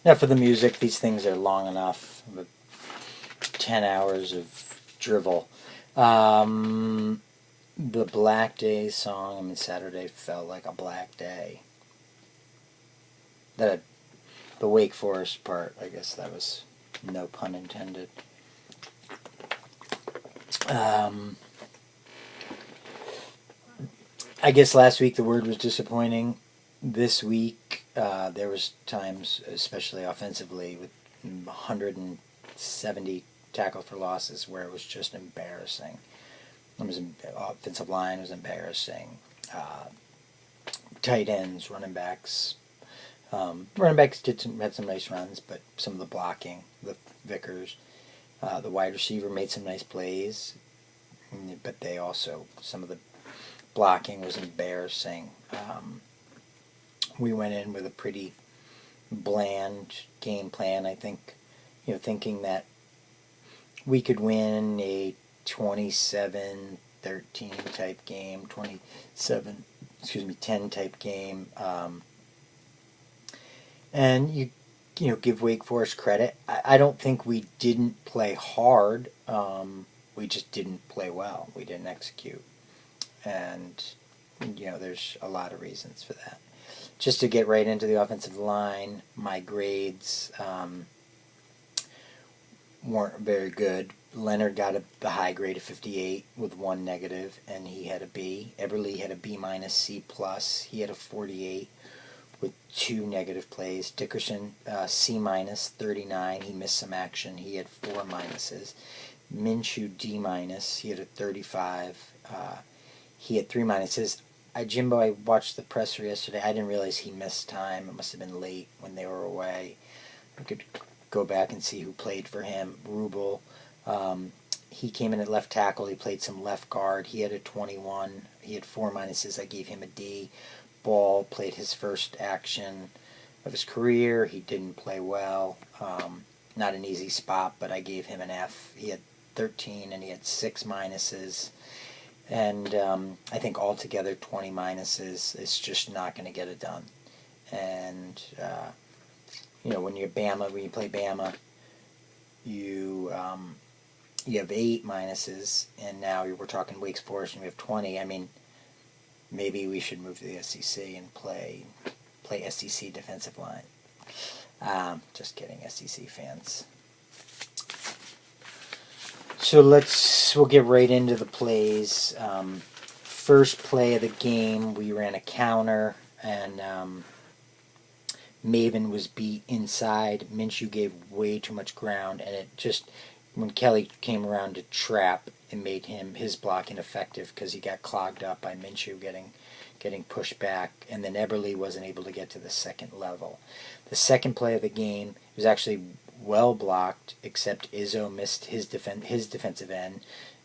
Now for the music, these things are long enough. 10 hours of drivel. The Black Day song, I mean, Saturday felt like a black day. The Wake Forest part, I guess that was no pun intended. I guess last week the word was disappointing. This week there was times, especially offensively, with 170 tackle for losses, where it was just embarrassing. Offensive line was embarrassing. Tight ends, running backs. Running backs had some nice runs, but some of the blocking, the Vickers, the wide receiver made some nice plays, but they also, some of the blocking was embarrassing. We went in with a pretty bland game plan, I think, thinking that we could win a 27-13 type game, 10 type game. And you give Wake Forest credit. I don't think we didn't play hard. We just didn't play well. We didn't execute. And, there's a lot of reasons for that. Just to get right into the offensive line, my grades weren't very good. Leonard got the high grade of 58 with 1 negative, and he had a B. Eberle had a B minus, C plus. He had a 48 with 2 negative plays. Dickerson, C minus, 39. He missed some action. He had 4 minuses. Minshew, D minus. He had a 35. He had 3 minuses. Jimbo, I watched the presser yesterday. I didn't realize he missed time. It must have been late when they were away. I could go back and see who played for him. Rubel. He came in at left tackle. He played some left guard. He had a 21. He had 4 minuses. I gave him a D. Ball played his first action of his career. He didn't play well. Not an easy spot, but I gave him an F. He had 13 and he had 6 minuses. And I think altogether 20 minuses is just not going to get it done. And, when you play Bama, you have 8 minuses, and now we're talking Wake Forest and we have 20. I mean, maybe we should move to the SEC and play SEC defensive line. Just kidding, SEC fans. So we'll get right into the plays. First play of the game, we ran a counter, and Maven was beat inside. Minshew gave way too much ground, and it just, when Kelly came around to trap, it made his block ineffective because he got clogged up by Minshew getting pushed back, and then Eberle wasn't able to get to the second level. The second play of the game was actually well blocked, except Izzo missed his defensive end.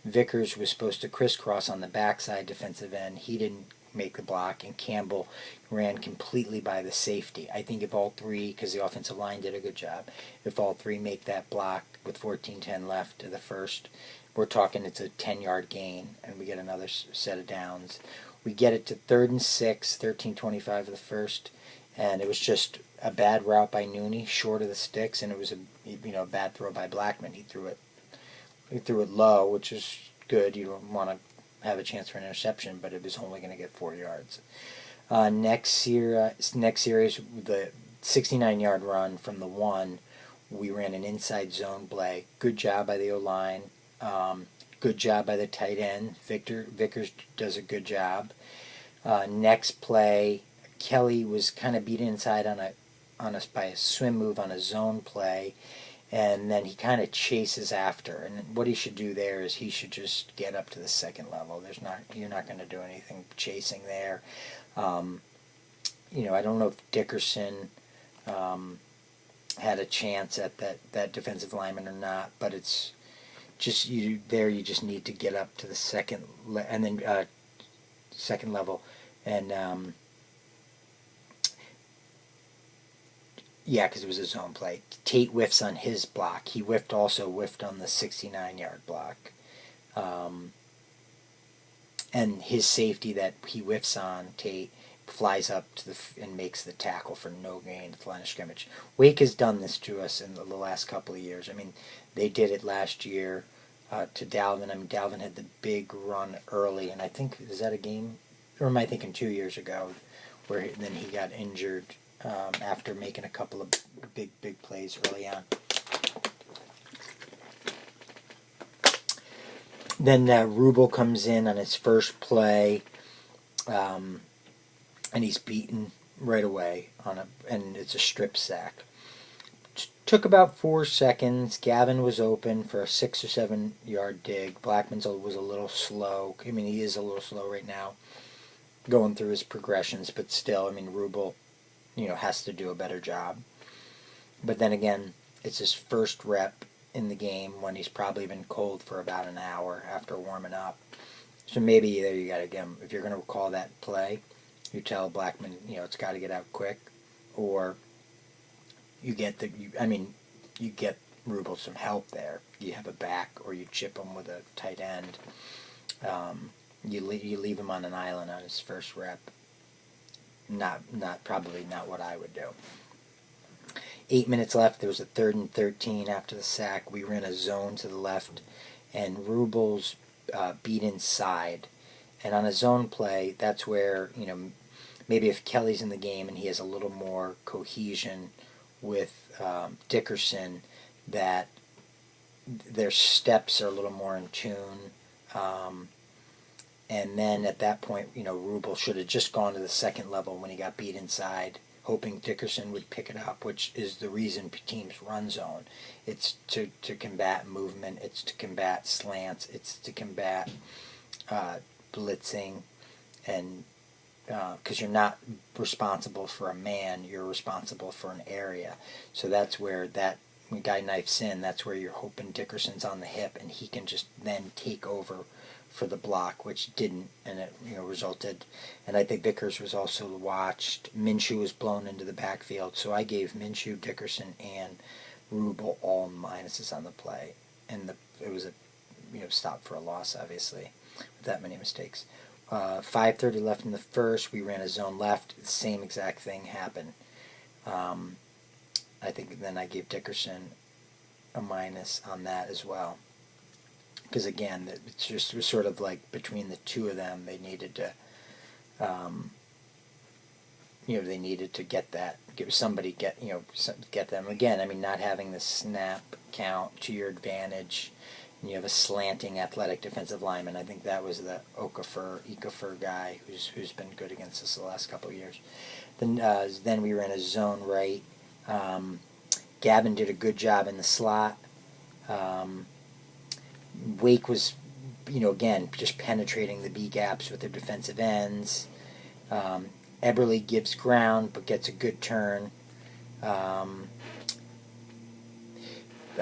Vickers was supposed to crisscross on the backside defensive end. He didn't make the block, and Campbell ran completely by the safety. I think if all three, because the offensive line did a good job, if all three make that block with 14:10 left to the first, we're talking it's a 10-yard gain, and we get another set of downs. We get it to 3rd and 6, 13:25 of the first, and it was just a bad route by Nooney, short of the sticks, and it was a bad throw by Blackman. He threw it low, which is good. You don't want to have a chance for an interception, but it was only going to get 4 yards. Next series, the 69-yard run from the 1, we ran an inside zone play. Good job by the O-line. Good job by the tight end. Vickers does a good job. Next play, Kelly was kind of beat inside by a swim move on a zone play, and then he kind of chases after. And what he should do there is he should just get up to the second level. You're not going to do anything chasing there. I don't know if Dickerson had a chance at that defensive lineman or not, but it's just you just need to get up to the second level, and because it was a zone play. Tate whiffs on his block. He also whiffed on the 69-yard block, and his safety that he whiffs on, Tate, flies up to and makes the tackle for no gain at the line of scrimmage. Wake has done this to us in the last couple of years. I mean, they did it last year to Dalvin. I mean, Dalvin had the big run early, and I think, is that a game? Or am I thinking 2 years ago, where then he got injured after making a couple of big plays early on. Then Rubel comes in on his first play, and he's beaten right away and it's a strip sack. Took about 4 seconds. Gavin was open for a 6 or 7 yard dig. Blackman's was a little slow. I mean, he is a little slow right now, going through his progressions, but still, I mean, Rubel, has to do a better job. But then again, it's his first rep in the game when he's probably been cold for about an hour after warming up. So maybe there you got to get him. If you're going to call that play, you tell Blackman, it's got to get out quick, or you get Rubel some help there. You have a back, or you chip him with a tight end. You leave him on an island on his first rep. Probably not what I would do. 8 minutes left. There was a 3rd and 13 after the sack. We ran a zone to the left, and Rubel's beat inside. And on a zone play, that's where, maybe if Kelly's in the game and he has a little more cohesion with Dickerson, that their steps are a little more in tune. And then at that point, Rubel should have just gone to the second level when he got beat inside, hoping Dickerson would pick it up, which is the reason teams run zone. It's to combat movement. It's to combat slants. It's to combat blitzing, and because you're not responsible for a man, you're responsible for an area. So that's where that guy knifes in. That's where you're hoping Dickerson's on the hip, and he can just then take over for the block, which didn't, and it resulted. And I think Vickers was also watched. Minshew was blown into the backfield, so I gave Minshew, Dickerson, and Rubel all minuses on the play, and it was a stop for a loss, obviously, with that many mistakes. 5:30 left in the first. We ran a zone left. The same exact thing happened. I think then I gave Dickerson a minus on that as well. Because again, it's just was sort of like between the two of them, they needed to, they needed to get that, get them again. I mean, not having the snap count to your advantage. And you have a slanting athletic defensive lineman. I think that was the Okafor guy who's been good against us the last couple of years. Then we ran a zone right. Gavin did a good job in the slot. Wake was, again, just penetrating the B gaps with their defensive ends. Eberle gives ground but gets a good turn. I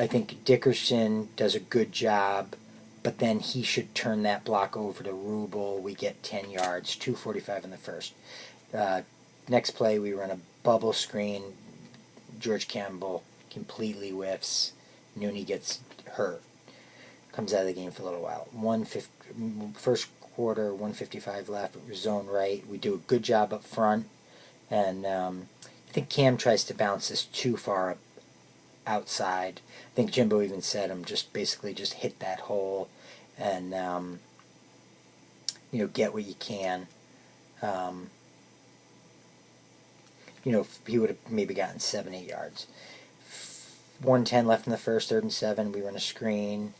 think Dickerson does a good job, but then he should turn that block over to Rubel. We get 10 yards, 2:45 in the first. Next play, we run a bubble screen. George Campbell completely whiffs. Nooney gets hurt. Comes out of the game for a little while. First quarter, 1:55 left. Zone right. We do a good job up front, and I think Cam tries to bounce this too far up outside. I think Jimbo even said basically hit that hole and get what you can. He would have maybe gotten 7-8 yards. 1:10 left in the first, 3rd and 7. We run a screen.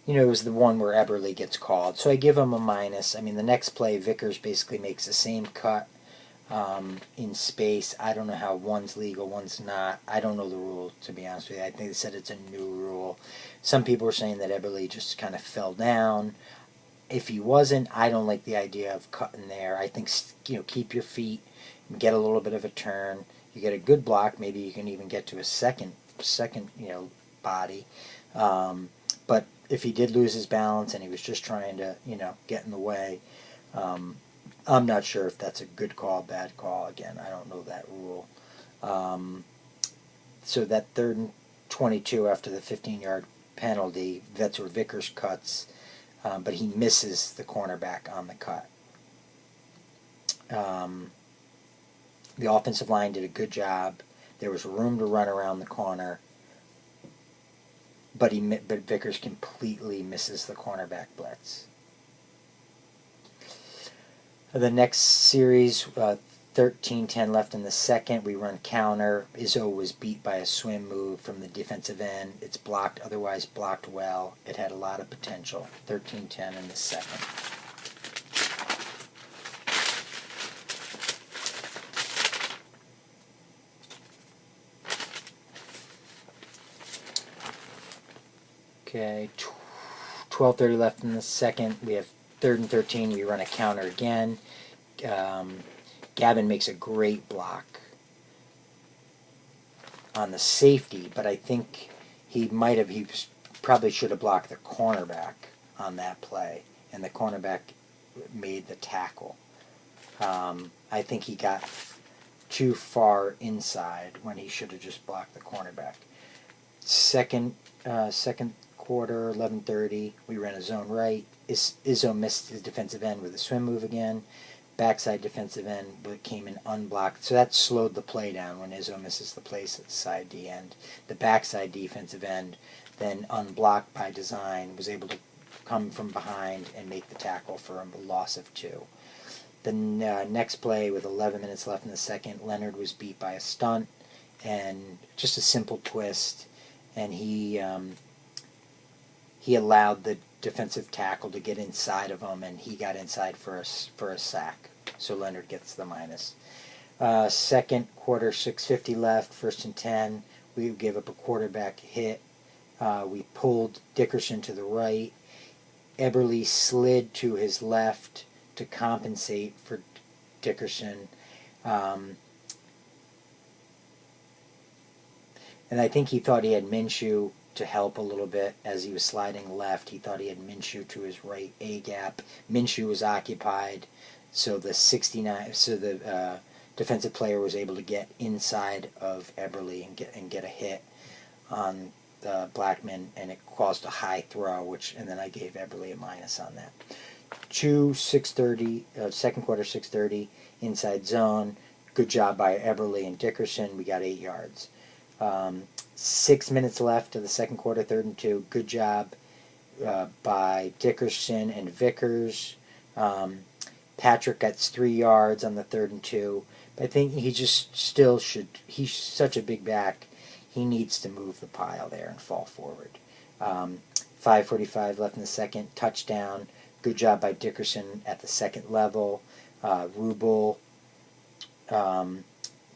It was the one where Eberle gets called. So I give him a minus. I mean, the next play, Vickers basically makes the same cut in space. I don't know how one's legal, one's not. I don't know the rule, to be honest with you. I think they said it's a new rule. Some people were saying that Eberle just kind of fell down. If he wasn't, I don't like the idea of cutting there. I think, keep your feet, get a little bit of a turn. You get a good block, maybe you can even get to a second, body. But if he did lose his balance and he was just trying to, get in the way, I'm not sure if that's a good call, bad call. Again, I don't know that rule. So that 3rd and 22 after the 15-yard penalty, that's where Vickers cuts. but he misses the cornerback on the cut. The offensive line did a good job. There was room to run around the corner, but Vickers completely misses the cornerback blitz. The next series, 13-10 left in the second. We run counter. Izzo was beat by a swim move from the defensive end. It's blocked, otherwise blocked well. It had a lot of potential. 13-10 in the second. Okay, 12:30 left in the second. We have 3rd and 13. We run a counter again. Gavin makes a great block on the safety, but I think he probably should have blocked the cornerback on that play, and the cornerback made the tackle. I think he got too far inside when he should have just blocked the cornerback. Second quarter, 11:30, we ran a zone right. Izzo missed his defensive end with a swim move again. Backside defensive end but came in unblocked. So that slowed the play down when Izzo misses the place at the side D end. The backside defensive end, then unblocked by design, was able to come from behind and make the tackle for a loss of 2. The next play, with 11 minutes left in the second, Leonard was beat by a stunt and just a simple twist, and he allowed the defensive tackle to get inside of him, and he got inside for a sack. So Leonard gets the minus. Second quarter, 6:50 left, 1st and 10. We gave up a quarterback hit. We pulled Dickerson to the right. Eberle slid to his left to compensate for Dickerson. And I think he thought he had Minshew to help a little bit as he was sliding left. He thought he had Minshew to his right A gap. Minshew was occupied, so the defensive player was able to get inside of Eberle and get a hit on Blackman, and it caused a high throw, and then I gave Eberle a minus on that. 6:30, second quarter, 6:30, inside zone. Good job by Eberle and Dickerson. We got 8 yards. 6 minutes left of the second quarter, 3rd and 2. Good job by Dickerson and Vickers. Patrick gets 3 yards on the 3rd and 2. But I think he just still should. He's such a big back. He needs to move the pile there and fall forward. 5:45 left in the second. Touchdown. Good job by Dickerson at the second level.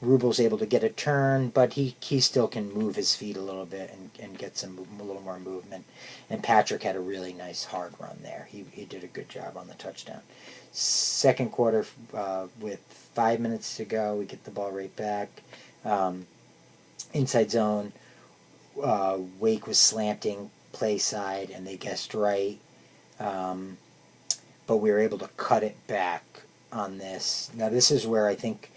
Rubel's able to get a turn, but he still can move his feet a little bit and get a little more movement. And Patrick had a really nice hard run there. He did a good job on the touchdown. Second quarter, with 5 minutes to go, we get the ball right back. Inside zone, Wake was slanting play side, and they guessed right. But we were able to cut it back on this. Now this is where I think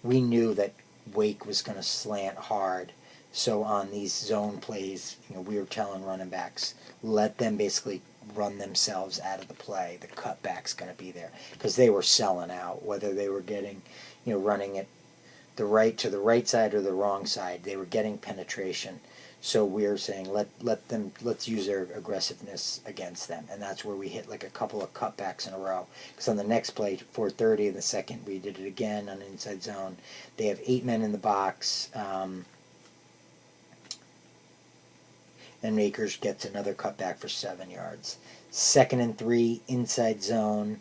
we knew that Wake was going to slant hard. So on these zone plays, we were telling running backs, let them basically run themselves out of the play. The cutback's going to be there, because they were selling out, whether they were getting, running it the right side or the wrong side. They were getting penetration. So we're saying let's use their aggressiveness against them, and that's where we hit like a couple of cutbacks in a row. Because on the next play, 4:30 in the second, we did it again on inside zone. They have 8 men in the box, and Akers gets another cutback for 7 yards. 2nd and 3, inside zone.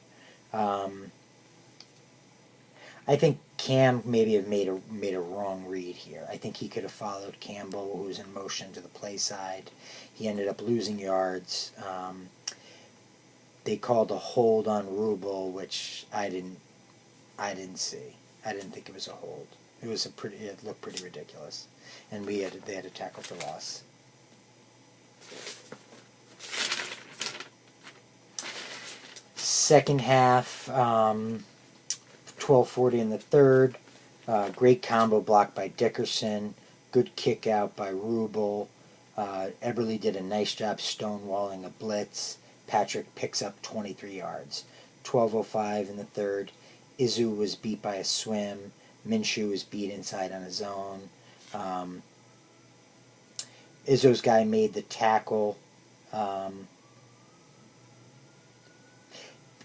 I think Cam maybe have made a wrong read here. I think he could have followed Campbell, who was in motion, to the play side. He ended up losing yards. They called a hold on Rubel, which I didn't see. I didn't think it was a hold. It looked pretty ridiculous, and they had a tackle for loss. Second half. 12:40 in the third. Great combo block by Dickerson. Good kick out by Rubel. Eberle did a nice job stonewalling a blitz. Patrick picks up 23 yards. 12:05 in the third. Izzo was beat by a swim. Minshew was beat inside on his own. Izzo's guy made the tackle.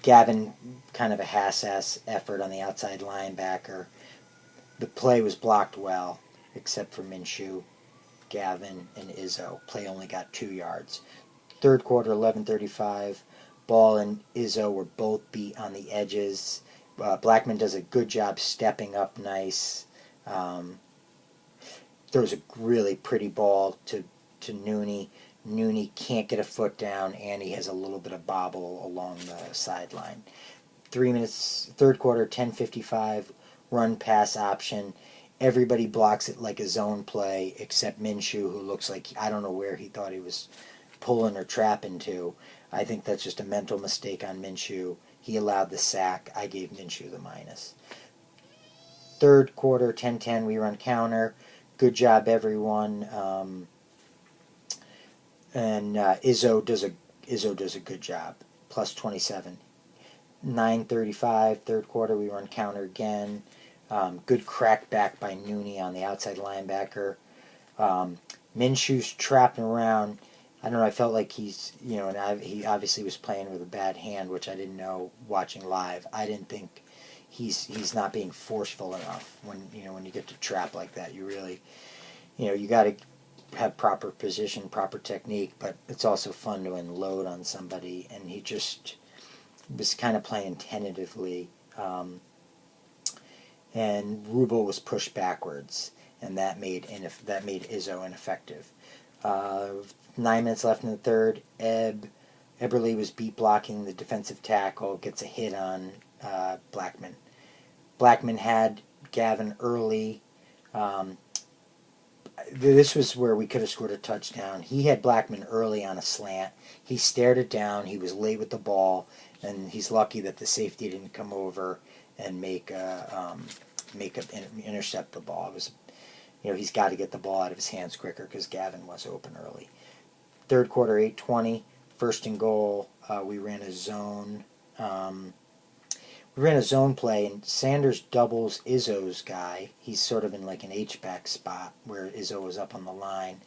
Gavin, kind of a half-ass effort on the outside linebacker. The play was blocked well, except for Minshew, Gavin, and Izzo. Play only got 2 yards. Third quarter, 11:35. Ball and Izzo were both beat on the edges. Blackman does a good job stepping up nice. Throws a really pretty ball to Nooney. Nooney can't get a foot down, and he has a little bit of bobble along the sideline. 3 minutes, third quarter, 10:55, run pass option. Everybody blocks it like a zone play except Minshew, who looks like, I don't know where he thought he was pulling or trapping to. I think that's just a mental mistake on Minshew. He allowed the sack. I gave Minshew the minus. Third quarter, 10-10, we run counter. Good job, everyone. And Izzo does a good job. Plus 27. 9:35, third quarter, we run counter again. Good crack back by Nooney on the outside linebacker. Minshew's trapping around. I don't know, I felt like he's, and he obviously was playing with a bad hand, which I didn't know watching live. I didn't think he's not being forceful enough when you get to trap like that. You really, you got to have proper position, proper technique, but it's also fun to unload on somebody, and he just was kind of playing tentatively. And Rubel was pushed backwards, and that made Izzo ineffective. 9 minutes left in the third. Eberle was beat blocking the defensive tackle, gets a hit on Blackman. Blackman had Gavin early. This was where we could have scored a touchdown. He had Blackman early on a slant. He stared it down. He was late with the ball, and he's lucky that the safety didn't come over and intercept the ball. It was, he's got to get the ball out of his hands quicker because Gavin was open early. Third quarter, 8:20, first and goal. We ran a zone. We ran a zone play, and Sanders doubles Izzo's guy. He's sort of in like an H-back spot where Izzo was up on the line.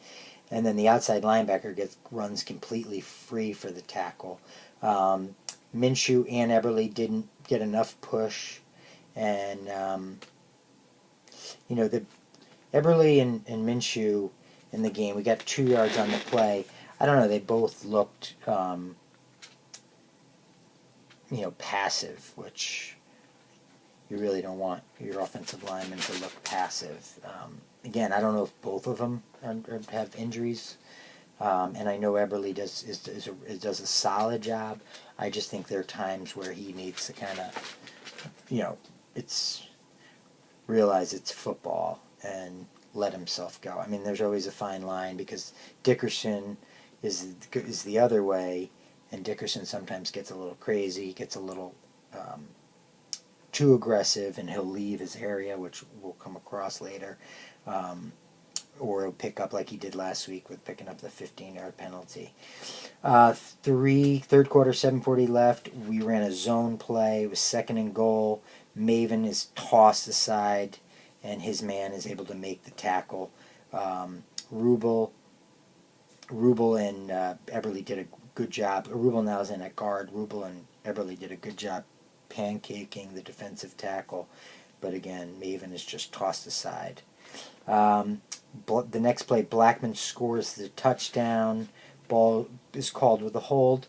And then the outside linebacker runs completely free for the tackle. Minshew and Eberle didn't get enough push. And, the Eberle and Minshew in the game, we got 2 yards on the play. I don't know, they both looked, passive, which you really don't want your offensive linemen to look passive. Again, I don't know if both of them have injuries, and I know Eberle does a solid job. I just think there are times where he needs to kind of, realize it's football and let himself go. I mean, there's always a fine line because Dickerson is the other way, and Dickerson sometimes gets a little crazy, gets a little too aggressive, and he'll leave his area, which we'll come across later, or he'll pick up like he did last week with picking up the 15-yard penalty. Third quarter, 7:40 left. We ran a zone play. It was second and goal. Maven is tossed aside, and his man is able to make the tackle. Rubel and Eberle did a good job. Rubel now is in at guard. Rubel and Eberle did a good job pancaking the defensive tackle, but again, Maven is just tossed aside. The next play, Blackman scores the touchdown. Ball is called with a hold.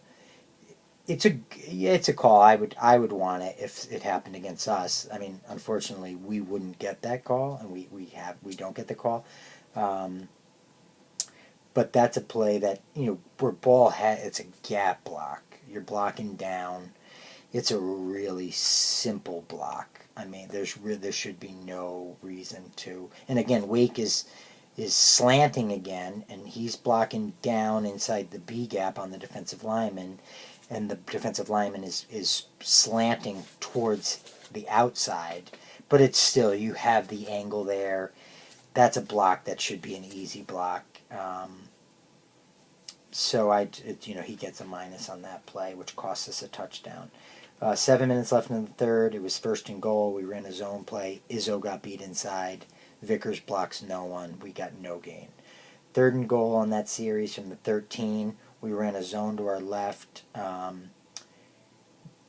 It's a call. I would want it if it happened against us. I mean, unfortunately, we wouldn't get that call, and we don't get the call. But that's a play that where it's a gap block. You're blocking down. It's a really simple block. I mean, there should be no reason to. And again, Wake is slanting again, and he's blocking down inside the B gap on the defensive lineman, and the defensive lineman is slanting towards the outside. But it's still, you have the angle there. That's a block that should be an easy block. So he gets a minus on that play, which costs us a touchdown. 7 minutes left in the third. It was first and goal. We ran a zone play. Izzo got beat inside. Vickers blocks no one. We got no gain. Third and goal on that series from the 13. We ran a zone to our left.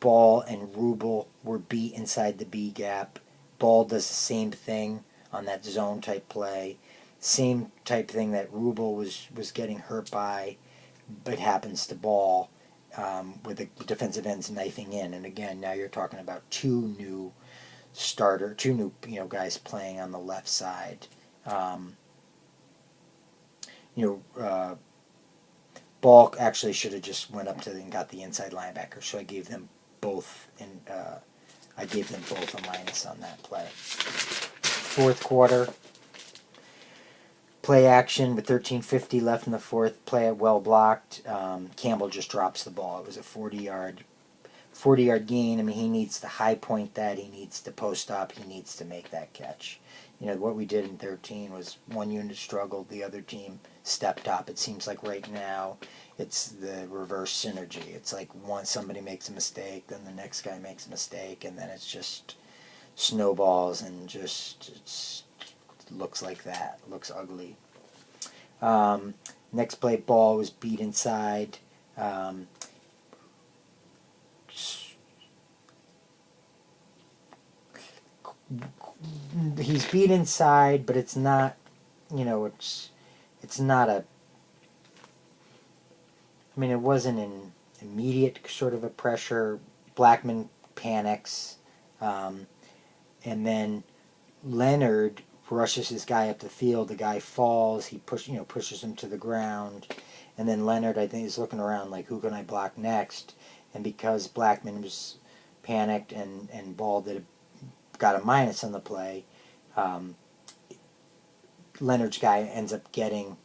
Ball and Rubel were beat inside the B gap. Ball does the same thing on that zone type play. Same type thing that Rubel was getting hurt by, but happens to Ball, with the defensive ends knifing in. And again, now you're talking about two new guys playing on the left side. Ball actually should have just went up to and got the inside linebacker, so I gave them both a minus on that play. Fourth quarter, play action with 13:50 left in the fourth. Play it well blocked. Campbell just drops the ball. It was a 40-yard gain. I mean, he needs to high point that. He needs to post up. He needs to make that catch. What we did in 13 was one unit struggled, the other team stepped up. It seems like right now it's the reverse synergy. It's like once somebody makes a mistake, then the next guy makes a mistake, and then it's just snowballs and just looks like that. Looks ugly. Next play, Ball was beat inside. He's beat inside, but it's not, it's not a, I mean, it wasn't an immediate sort of a pressure. Blackman panics, and then Leonard rushes his guy up the field. The guy falls. He pushes him to the ground, and then Leonard, I think, is looking around like, who can I block next? And because Blackman was panicked and Ball got a minus on the play, Leonard's guy ends up getting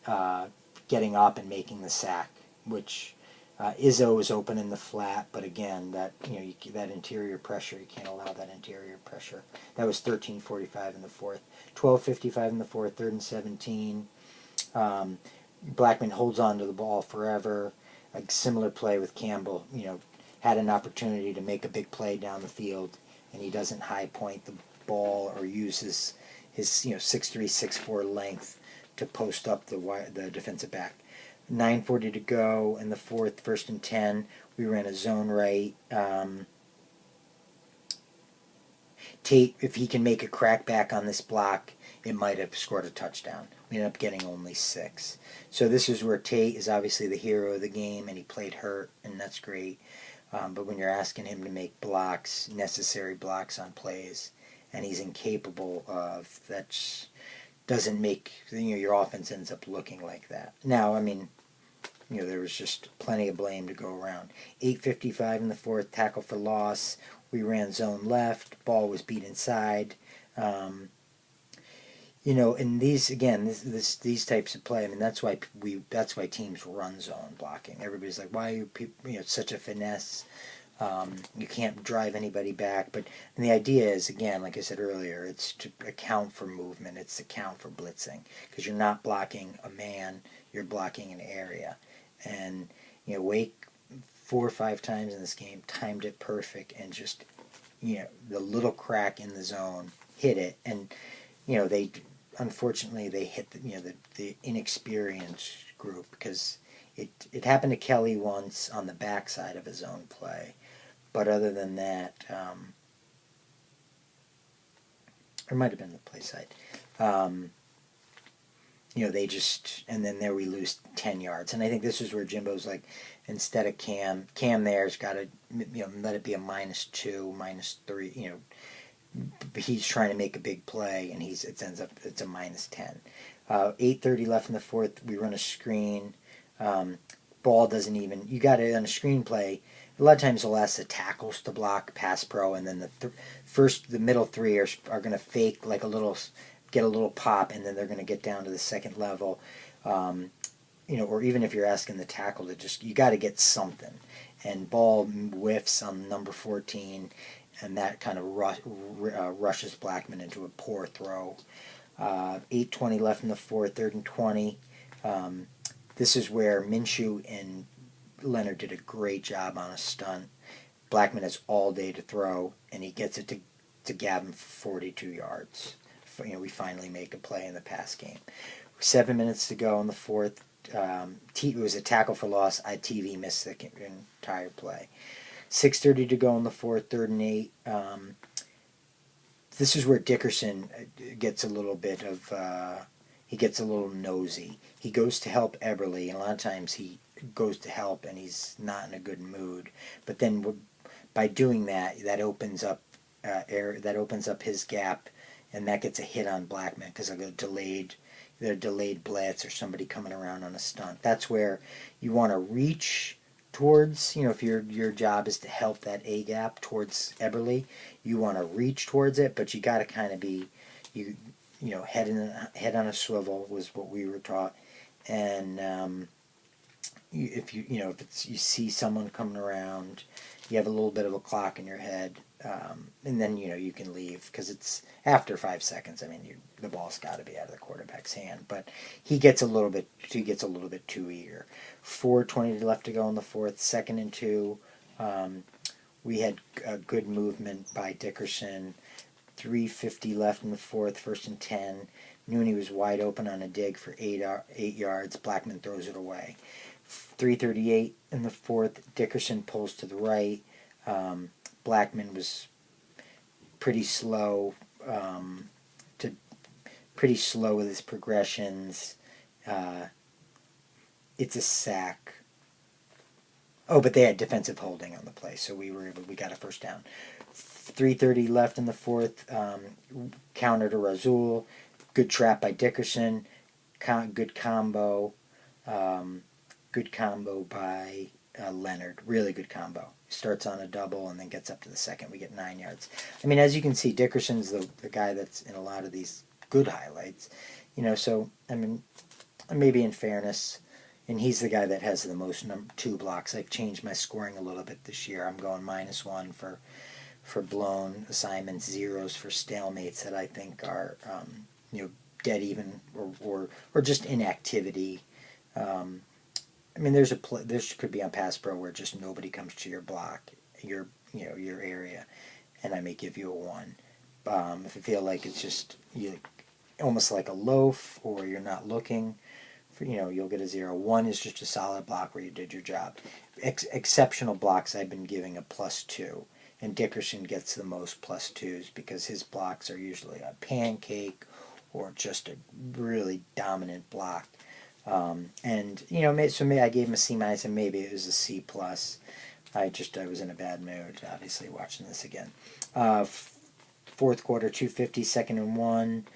up and making the sack, which Izzo was open in the flat, but again, that that interior pressure, you can't allow that interior pressure. That was 13:45 in the fourth. 12:55 in the fourth, 3rd and 17. Blackman holds on to the ball forever. A similar play with Campbell, had an opportunity to make a big play down the field, and he doesn't high point the ball or use his 6'3", 6'4" length to post up the defensive back. 9:40 to go in the fourth, 1st and 10. We ran a zone right. Tate, if he can make a crack back on this block, it might have scored a touchdown. We ended up getting only 6. So this is where Tate is obviously the hero of the game, and he played hurt, and that's great. But when you're asking him to make blocks, necessary blocks on plays, and he's incapable of, that doesn't make, your offense ends up looking like that. Now, I mean, there was just plenty of blame to go around. 8:55 in the fourth, tackle for loss. We ran zone left. Ball was beat inside. And these, again, these types of play, I mean, that's why teams run zone blocking. Everybody's like, why are you people, it's such a finesse. You can't drive anybody back. But the idea is, again, like I said earlier, it's to account for movement. It's to account for blitzing, because you're not blocking a man, you're blocking an area. And Wake 4 or 5 times in this game timed it perfect, and just the little crack in the zone hit it. And they unfortunately they hit the inexperienced group, because it happened to Kelly once on the backside of his own play. But other than that, or it might have been the play side. They just, and then there we lose 10 yards. And I think this is where Jimbo's like, instead of Cam there's got to, let it be a -2, -3, he's trying to make a big play, and it's a -10. 8:30 left in the fourth, we run a screen. Ball doesn't even, you got it on a screen play. A lot of times they'll ask the tackles to block pass pro, and then the middle 3 are going to fake like get a little pop, and then they're going to get down to the second level. Or even if you're asking the tackle to you got to get something. And Ball whiffs on number 14, and that kind of rushes Blackman into a poor throw. 8:20 left in the fourth, 3rd and 20. This is where Minshew and Leonard did a great job on a stunt. Blackman has all day to throw, and he gets it to Gavin for 42 yards. We finally make a play in the pass game. 7 minutes to go in the fourth. It was a tackle for loss. TV missed the entire play. 6:30 to go in the fourth, 3rd and 8. This is where Dickerson gets a little bit of, he gets a little nosy. He goes to help Eberle, and a lot of times he goes to help and he's not in a good mood. But then by doing that, that opens up his gap, and that gets a hit on Blackman because of a delayed blitz or somebody coming around on a stunt. That's where you want to reach towards, if your job is to help that A gap towards Eberle, you want to reach towards it, but you got to kind of be, head on a swivel was what we were taught, and if you see someone coming around, you have a little bit of a clock in your head, and then you can leave because it's after 5 seconds. I mean, the ball's got to be out of the quarterback's hand, but he gets a little bit too eager. 4:20 left to go in the fourth, 2nd and 2. We had a good movement by Dickerson. 3:50 left in the fourth, 1st and 10. Nooney was wide open on a dig for 8 yards. Blackman throws it away. 3:38 in the fourth, Dickerson pulls to the right. Blackman was pretty slow with his progressions. It's a sack. Oh, but they had defensive holding on the play, so we got a first down. 3:30 left in the fourth. Counter to Rasul. Good trap by Dickerson. Good combo. Good combo by Leonard. Really good combo. Starts on a double and then gets up to the second. We get 9 yards. I mean, as you can see, Dickerson's the guy that's in a lot of these good highlights. So, I mean, maybe in fairness, and he's the guy that has the most 2 blocks. I've changed my scoring a little bit this year. I'm going -1 for blown assignments, 0s for stalemates that I think are, dead even or just inactivity. I mean, there could be on Pass Pro where just nobody comes to your block, your area, and I may give you a 1. If I feel like it's just almost like a loaf, or you're not looking, you'll get a 0. 1 is just a solid block where you did your job. Exceptional blocks, I've been giving a +2, and Dickerson gets the most +2s because his blocks are usually a pancake or just a really dominant block. And so maybe I gave him a C-, and maybe it was a C+. I was in a bad mood, obviously, watching this again. Fourth quarter, 2:50, 2nd and 1.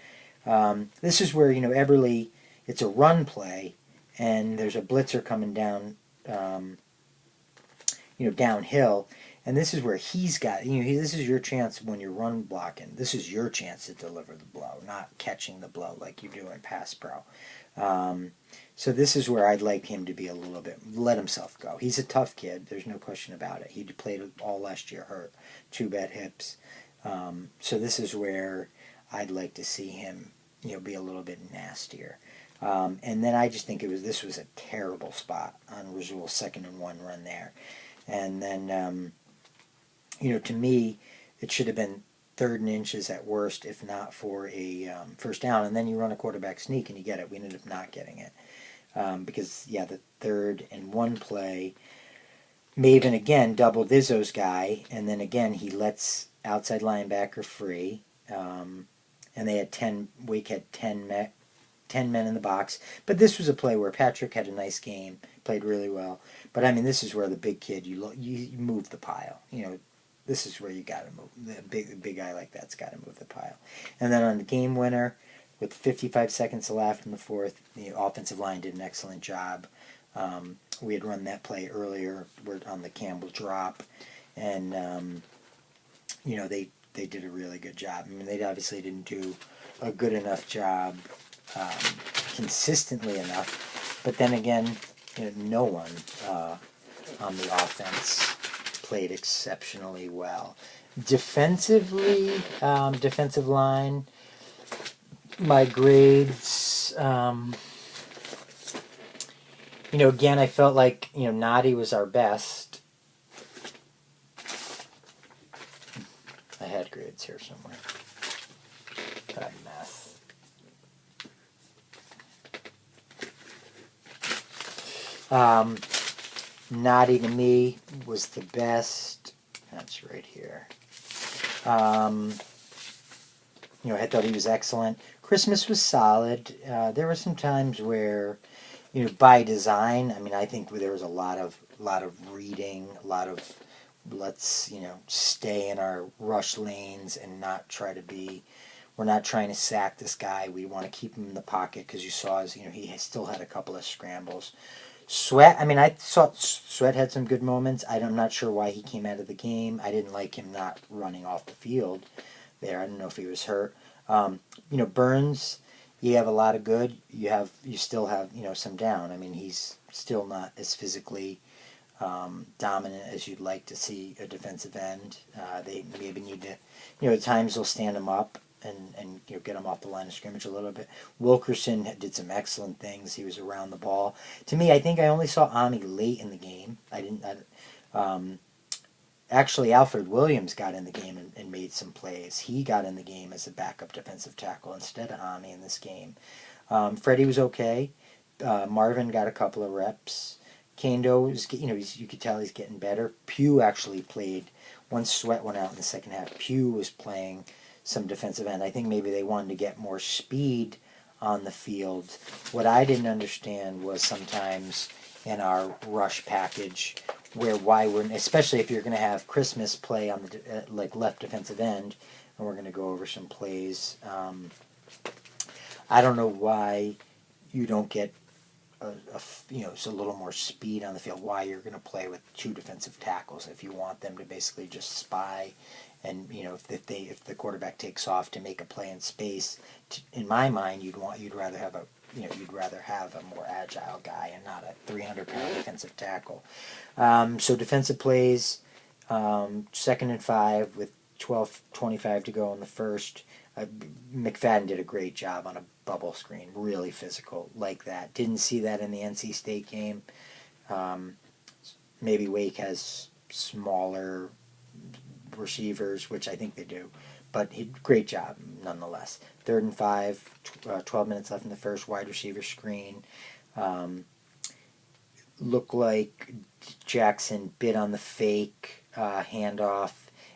This is where Eberle, it's a run play, and there's a blitzer coming down, downhill, and this is where he's got, this is your chance when you're run blocking. This is your chance to deliver the blow, not catching the blow like you do in Pass Pro. So this is where I'd like him to be a little bit, let himself go. He's a tough kid. There's no question about it. He played all last year hurt, 2 bad hips. So this is where I'd like to see him, be a little bit nastier. And then I just think this was a terrible spot on Rasul's 2nd and 1 run there. And then, to me, it should have been 3rd and inches at worst, if not for a first down. And then you run a quarterback sneak and you get it. We ended up not getting it. Because, the 3rd and 1 play, Maven again doubled Izzo's guy, and then again he lets outside linebacker free. And they had Wake had 10 men in the box. But this was a play where Patrick had a nice game, played really well. But, I mean, this is where the big kid, you move the pile. This is where you got to move. The big guy like that's got to move the pile. And then on the game winner, with 55 seconds left in the fourth, the offensive line did an excellent job. We had run that play earlier on the Campbell drop, and they did a really good job. I mean, they obviously didn't do a good enough job consistently enough, but then again, no one on the offense played exceptionally well. Defensively, defensive line, my grades, Again, I felt like, Noddy was our best. I had grids here somewhere. What a mess. Noddy to me was the best. That's right here. I thought he was excellent. Christmas was solid. There were some times where, by design, I think there was a lot of reading, a lot of let's stay in our rush lanes and not try to be. We're not trying to sack this guy. We want to keep him in the pocket because you saw he still had a couple of scrambles. Sweat. I thought Sweat had some good moments. I'm not sure why he came out of the game. I didn't like him not running off the field there. I don't know if he was hurt. Burns, you have a lot of good. You still have some down. He's still not as physically dominant as you'd like to see a defensive end. They maybe need to, at times they'll stand him up and get him off the line of scrimmage a little bit. Wilkerson did some excellent things. He was around the ball. To me, I think I only saw Ami late in the game. Actually, Alfred Williams got in the game and made some plays. He got in the game as a backup defensive tackle instead of Ami in this game. Freddie was okay. Marvin got a couple of reps. Kando was, you could tell he's getting better. Pugh actually played. Once Sweat went out in the second half, Pugh was playing some defensive end. I think maybe they wanted to get more speed on the field. What I didn't understand was sometimes in our rush package why we're, especially if you're going to have Christmas play on the left defensive end, and we're going to go over some plays. I don't know why you don't get a little more speed on the field. Why you're going to play with two defensive tackles if you want them to basically just spy, and if the quarterback takes off to make a play in space. In my mind, you'd rather have a more agile guy and not a 300-pound defensive tackle. So defensive plays, 2nd and 5 with 12:25 to go in the first. McFadden did a great job on a bubble screen, really physical like that. Didn't see that in the NC State game. Maybe Wake has smaller receivers, which I think they do, but great job nonetheless. 3rd and 5, 12 minutes left in the first, wide receiver screen. Looked like Jackson bit on the fake handoff,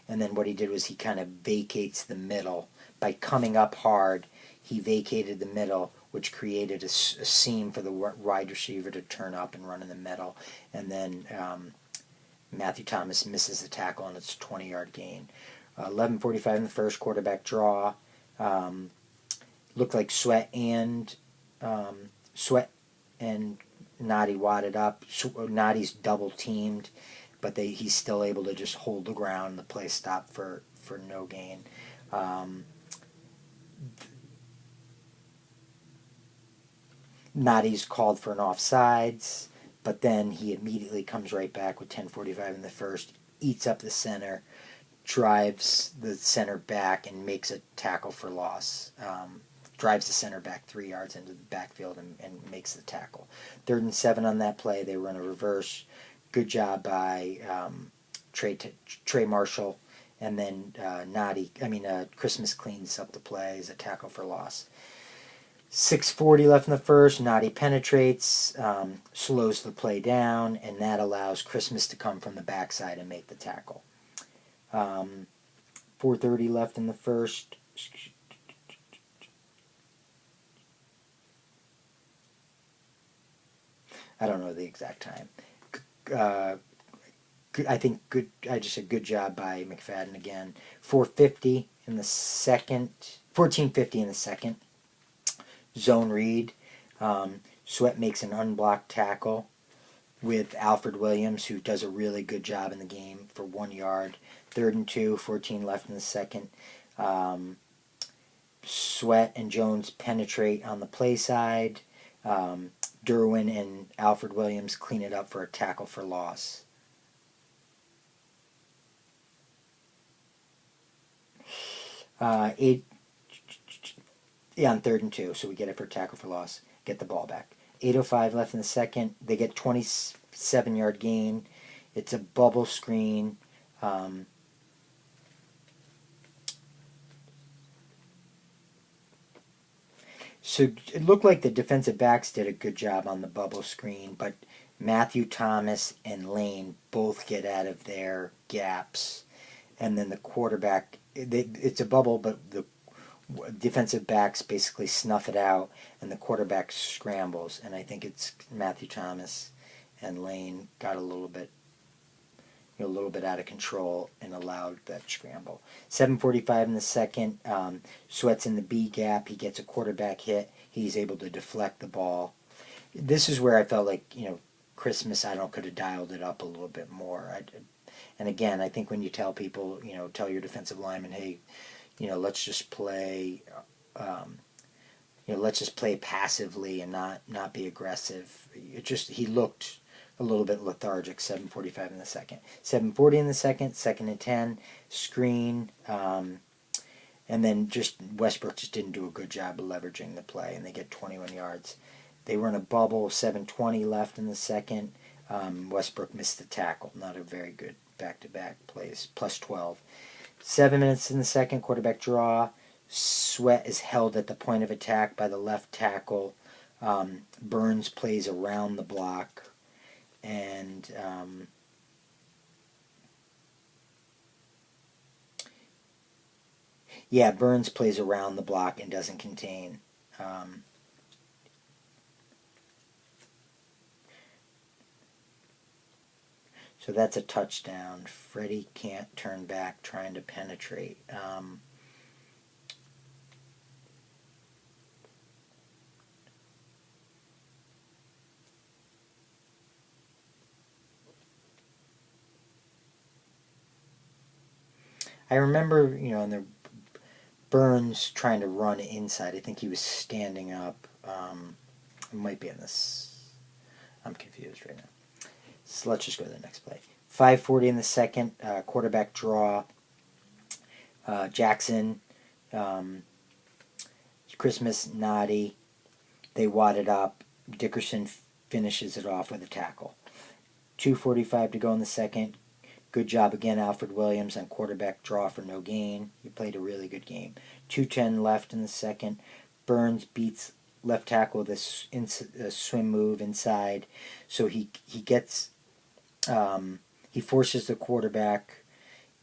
and then what he did was he kind of vacates the middle. By coming up hard, he vacated the middle, which created a seam for the wide receiver to turn up and run in the middle. And then Matthew Thomas misses the tackle, and it's a 20-yard gain. 11:45 in the first, quarterback draw. Looked like Sweat and Noddy wadded up. Noddy's double teamed, but he's still able to just hold the ground. The play stopped for no gain. Noddy's called for an offsides, but then he immediately comes right back with 10:45 in the first, eats up the center, drives the center back, and makes a tackle for loss. Drives the center back 3 yards into the backfield and makes the tackle. 3rd and 7 on that play. They run a reverse. Good job by Trey Marshall. And then Christmas cleans up the play as a tackle for loss. 6:40 left in the first. Noddy penetrates, slows the play down, and that allows Christmas to come from the backside and make the tackle. 4:30 left in the first. I don't know the exact time. I think good. I just said good job by McFadden again. 4:50 in the second. 14:50 in the second. Zone read. Sweat makes an unblocked tackle with Alfred Williams, who does a really good job in the game for 1 yard. 3rd and 2. 14 left in the second. Sweat and Jones penetrate on the play side. Derwin and Alfred Williams clean it up for a tackle for loss. On 3rd and 2, so we get it for tackle for loss. Get the ball back. 8:05 left in the second. They get 27-yard gain. It's a bubble screen. So it looked like the defensive backs did a good job on the bubble screen, but Matthew Thomas and Lane both get out of their gaps, and then the quarterback. It's a bubble, but the defensive backs basically snuff it out, and the quarterback scrambles. And I think it's Matthew Thomas and Lane got a little bit out of control and allowed that scramble. 7:45 in the second. Sweat's in the B gap. He gets a quarterback hit. He's able to deflect the ball. This is where I felt like, Christmas, I don't could have dialed it up a little bit more. And again, I think when you tell people, tell your defensive lineman, hey, let's just play, let's just play passively and not be aggressive. He looked a little bit lethargic. 7:45 in the second. 7:40 in the second. 2nd and 10. Screen. And then Westbrook just didn't do a good job of leveraging the play, and they get 21 yards. They were in a bubble. 7:20 left in the second. Westbrook missed the tackle. Not a very good back-to-back plays. Plus 12. 7 minutes in the second. Quarterback draw. Sweat is held at the point of attack by the left tackle. Burns plays around the block. And Burns plays around the block and doesn't contain. So that's a touchdown. Freddie can't turn back trying to penetrate. I remember, in the Burns trying to run inside. I think he was standing up. It might be in this. I'm confused right now. So let's just go to the next play. 5:40 in the second. Quarterback draw. Jackson. Christmas, Noddy. They wad it up. Dickerson finishes it off with a tackle. 2:45 to go in the second. Good job again, Alfred Williams, on quarterback draw for no gain. He played a really good game. 2:10 left in the second. Burns beats left tackle with a swim move inside. So he gets he forces the quarterback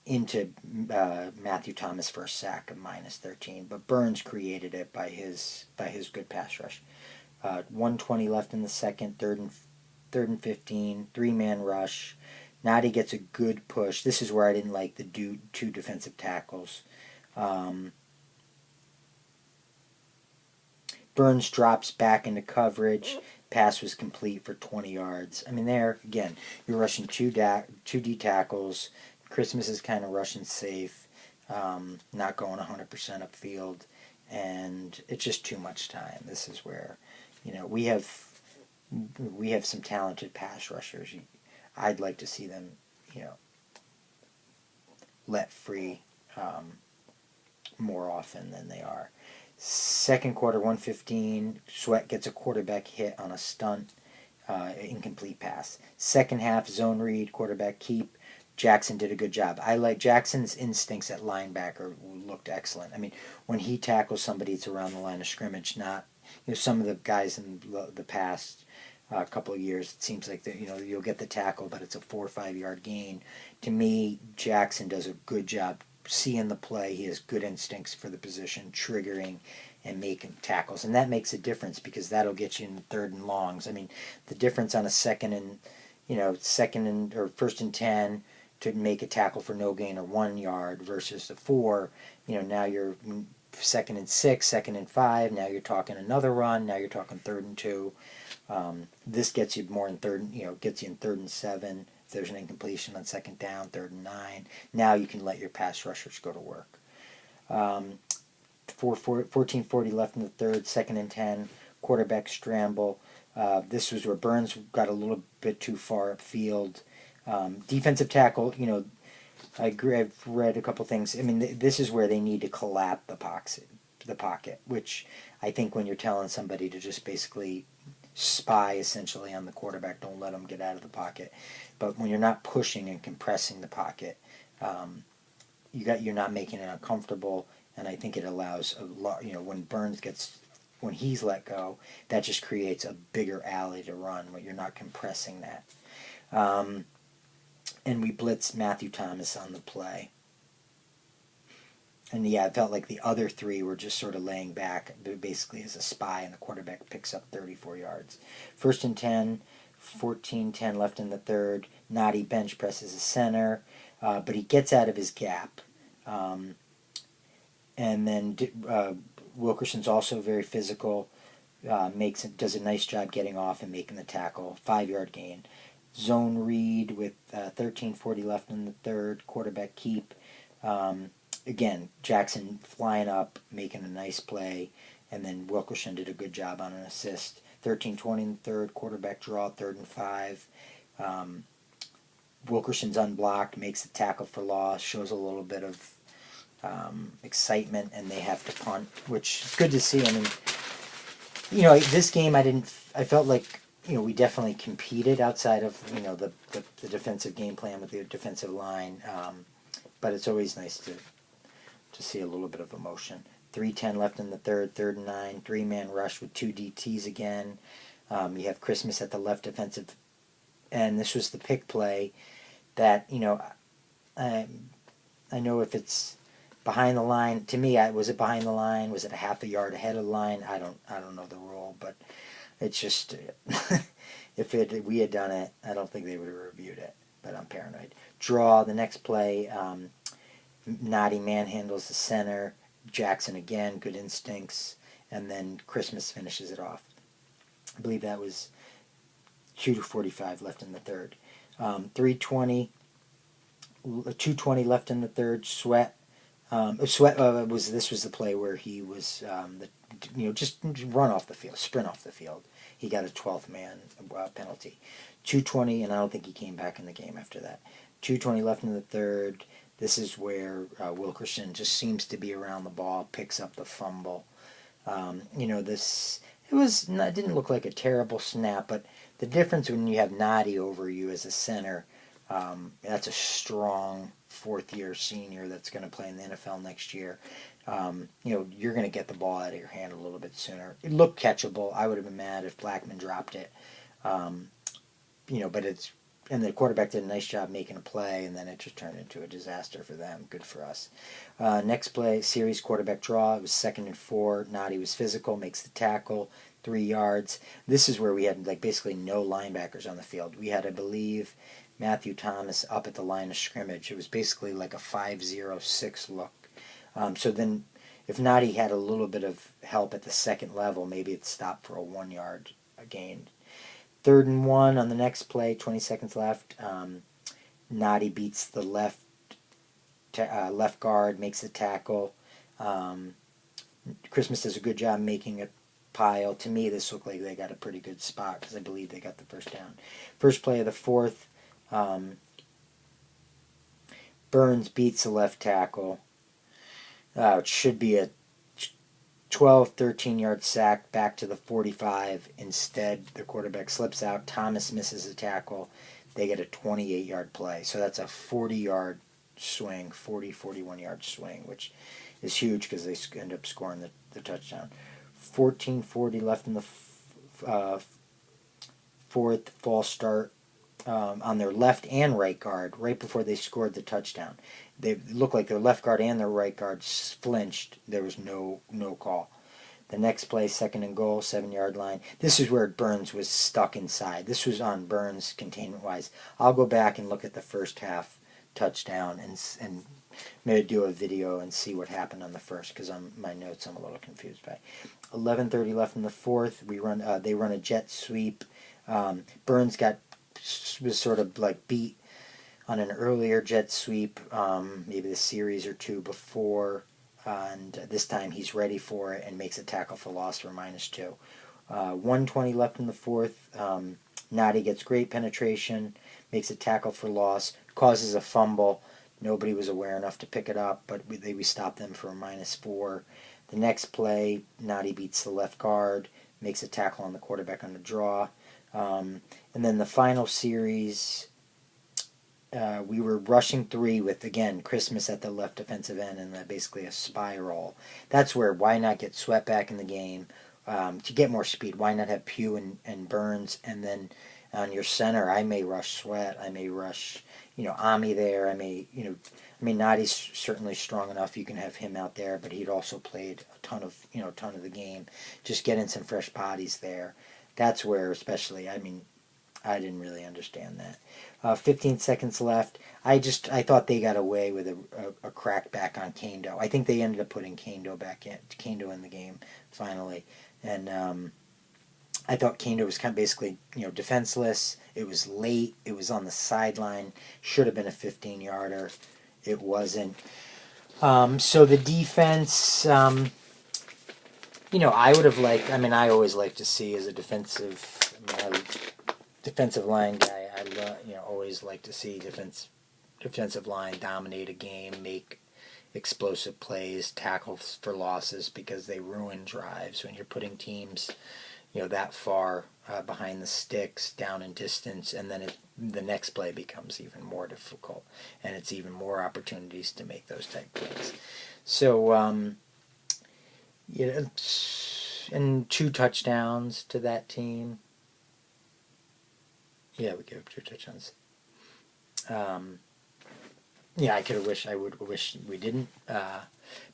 into Matthew Thomas for a sack of -13. But Burns created it by his good pass rush. 1:20 left in the second. Third and 15. 3-man rush. Noddy gets a good push. This is where I didn't like the two defensive tackles. Burns drops back into coverage. Pass was complete for 20 yards. I mean, there, again, you're rushing two D tackles. Christmas is kind of rushing safe, not going 100% upfield. And it's just too much time. This is where, we have some talented pass rushers. I'd like to see them, let free more often than they are. Second quarter, 1:15. Sweat gets a quarterback hit on a stunt, incomplete pass. Second half, zone read, quarterback keep. Jackson did a good job. I like Jackson's instincts at linebacker looked excellent. I mean, when he tackles somebody, it's around the line of scrimmage, not some of the guys in the past a couple of years, it seems like you'll get the tackle, but it's a 4 or 5 yard gain. To me, Jackson does a good job seeing the play. He has good instincts for the position, triggering and making tackles, and that makes a difference because that'll get you in third and longs. I mean, the difference on a first and 10 to make a tackle for no gain or 1 yard versus the 4. Now you're 2nd and 6, 2nd and 5. Now you're talking another run. Now you're talking 3rd and 2. This gets you more in gets you in 3rd and 7. If there's an incompletion on 2nd down, 3rd and 9. Now you can let your pass rushers go to work. 14:40 left in the third, 2nd and 10. Quarterback scramble. This was where Burns got a little bit too far upfield. Defensive tackle, I agree. I've read a couple things. I mean, this is where they need to collapse the pocket, which I think when you're telling somebody to just basically spy essentially on the quarterback. Don't let him get out of the pocket. But when you're not pushing and compressing the pocket, you're not making it uncomfortable, and I think it allows a lot. When he's let go, that just creates a bigger alley to run when you're not compressing that. And we blitzed Matthew Thomas on the play. And yeah, it felt like the other three were just sort of laying back, basically as a spy, and the quarterback picks up 34 yards. 1st and 10, 14-10 left in the third. Noddy bench presses a center, but he gets out of his gap. And then Wilkerson's also very physical, does a nice job getting off and making the tackle. 5-yard gain. Zone read with 13:40 left in the third. Quarterback keep. Again, Jackson flying up, making a nice play, and then Wilkerson did a good job on an assist. 13:20 in the third, quarterback draw, 3rd and 5. Wilkerson's unblocked, makes a tackle for loss, shows a little bit of excitement, and they have to punt, which is good to see. I mean, this game I felt like, we definitely competed outside of, the defensive game plan with the defensive line, but it's always nice to see a little bit of emotion. 3:10 left in the third, 3rd and 9, 3-man rush with 2 DTs again. You have Christmas at the left defensive, and this was the pick play that, I know if it's behind the line, to me, was it behind the line? Was it a half a yard ahead of the line? I don't know the rule, but it's just, if we had done it, I don't think they would have reviewed it, but I'm paranoid. Draw, the next play, Noddy manhandles the center. Jackson again, good instincts, and then Christmas finishes it off. I believe that was 2:45 left in the third. 2:20 left in the third. Sweat was the play where he was just run off the field, sprint off the field. He got a 12th man penalty. 2:20, and I don't think he came back in the game after that. 2:20 left in the third. This is where Wilkerson just seems to be around the ball, picks up the fumble. It didn't look like a terrible snap, but the difference when you have Noddy over you as a center, that's a strong 4th-year senior that's going to play in the NFL next year. You're going to get the ball out of your hand a little bit sooner. It looked catchable. I would have been mad if Blackman dropped it. But it's... And the quarterback did a nice job making a play, and then it just turned into a disaster for them. Good for us. Next play, series quarterback draw. It was 2nd and 4. Noddy was physical, makes the tackle, 3 yards. This is where we had basically no linebackers on the field. We had, I believe, Matthew Thomas up at the line of scrimmage. It was basically like a 5-0-6 look. So then if Noddy had a little bit of help at the second level, maybe it stopped for a 1-yard gain. 3rd and 1 on the next play, 20 seconds left. Noddy beats the left guard, makes the tackle. Christmas does a good job making a pile. To me, this looked like they got a pretty good spot because I believe they got the first down. First play of the fourth, Burns beats the left tackle. It should be a 12, 13-yard sack back to the 45. Instead, the quarterback slips out. Thomas misses a tackle. They get a 28-yard play. So that's a 40-yard swing, 41-yard swing, which is huge because they end up scoring the touchdown. 14:40 left in the fourth, false start on their left and right guard right before they scored the touchdown. They looked like their left guard and their right guard flinched. There was no call. The next play, 2nd and goal, 7-yard line. This is where Burns was stuck inside. This was on Burns containment-wise. I'll go back and look at the first half touchdown and maybe do a video and see what happened on the first because my notes I'm a little confused by. 11:30 left in the fourth. They run a jet sweep. Burns was sort of like beat on an earlier jet sweep, maybe the series or two before, and this time he's ready for it and makes a tackle for loss for -2. 1:20 left in the fourth. Noddy gets great penetration, makes a tackle for loss, causes a fumble. Nobody was aware enough to pick it up, but we stopped them for a -4. The next play, Noddy beats the left guard, makes a tackle on the quarterback on the draw. And then the final series, we were rushing 3 with, again, Christmas at the left defensive end and basically a spiral. That's where, why not get Sweat back in the game to get more speed? Why not have Pugh and Burns? And then on your center, I may rush Sweat. I may rush, Ami there. Nadi's certainly strong enough. You can have him out there, but he'd also played a ton of the game. Just getting some fresh bodies there. That's where, especially, I didn't really understand that. 15 seconds left. I thought they got away with a crack back on Kaindoh. I think they ended up putting Kaindoh in the game finally, and I thought Kaindoh was kind of basically defenseless. It was late. It was on the sideline. Should have been a 15-yarder. It wasn't. So the defense. I would have liked. I always like to see as a defensive line guy. Always like to see defensive line dominate a game, make explosive plays, tackles for losses, because they ruin drives when you're putting teams, that far behind the sticks, down in distance, and then the next play becomes even more difficult, and it's even more opportunities to make those type plays. So, and 2 touchdowns to that team. Yeah, we gave up 2 touchdowns. I would wish we didn't.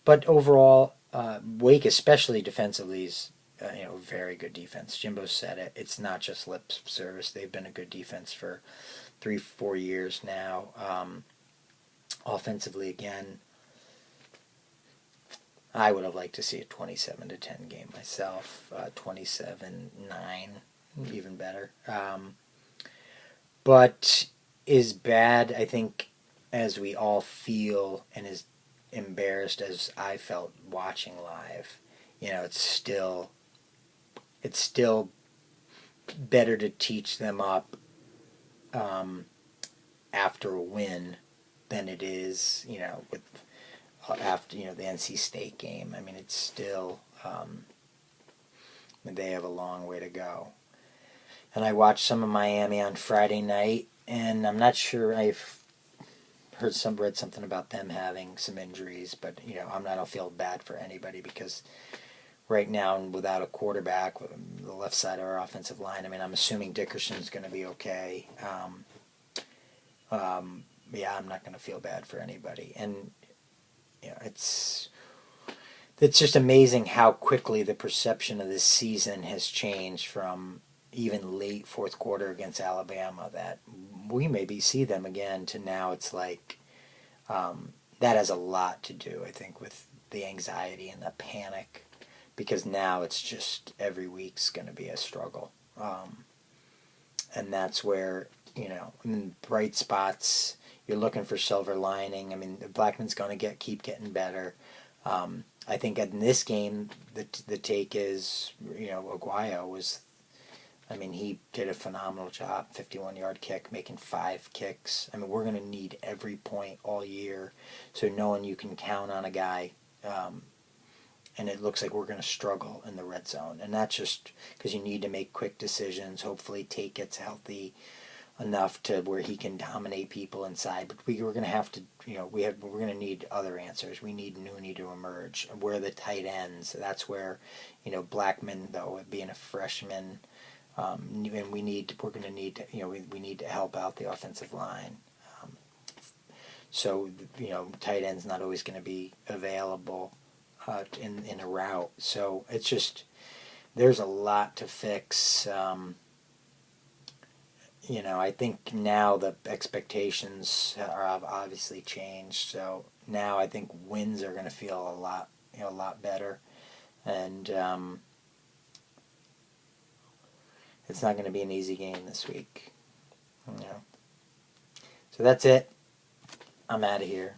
But overall, Wake, especially defensively, is very good defense. Jimbo said it. It's not just lip service. They've been a good defense for 3-4 years now. Offensively, again, I would have liked to see a 27-10 game myself. 27-9, even better. But as bad, I think, as we all feel, and as embarrassed as I felt watching live, it's still better to teach them up after a win than it is, after the NC State game. It's still they have a long way to go. And I watched some of Miami on Friday night, and I'm not sure. I've read something about them having some injuries, but I don't feel bad for anybody, because right now, without a quarterback, the left side of our offensive line, I'm assuming Dickerson's going to be okay. I'm not going to feel bad for anybody, and it's just amazing how quickly the perception of this season has changed from even late fourth quarter against Alabama, that we maybe see them again, to now it's like that has a lot to do, I think, with the anxiety and the panic, because now it's just every week's going to be a struggle. And that's where, bright spots, you're looking for silver lining. Blackman's going to keep getting better. I think in this game, the take is, Aguayo was, he did a phenomenal job, 51-yard kick, making 5 kicks. We're going to need every point all year, so knowing you can count on a guy, and it looks like we're going to struggle in the red zone. And that's just because you need to make quick decisions. Hopefully Tate gets healthy enough to where he can dominate people inside. But we're going to have to, we're going to need other answers. We need Nooney to emerge. Where are the tight ends? That's where, Blackman, though, being a freshman, and we need to help out the offensive line. So tight end's not always going to be available in a route. So it's just, there's a lot to fix. I think now the expectations are obviously changed. So now I think wins are going to feel a lot better, and it's not going to be an easy game this week. So that's it. I'm out of here.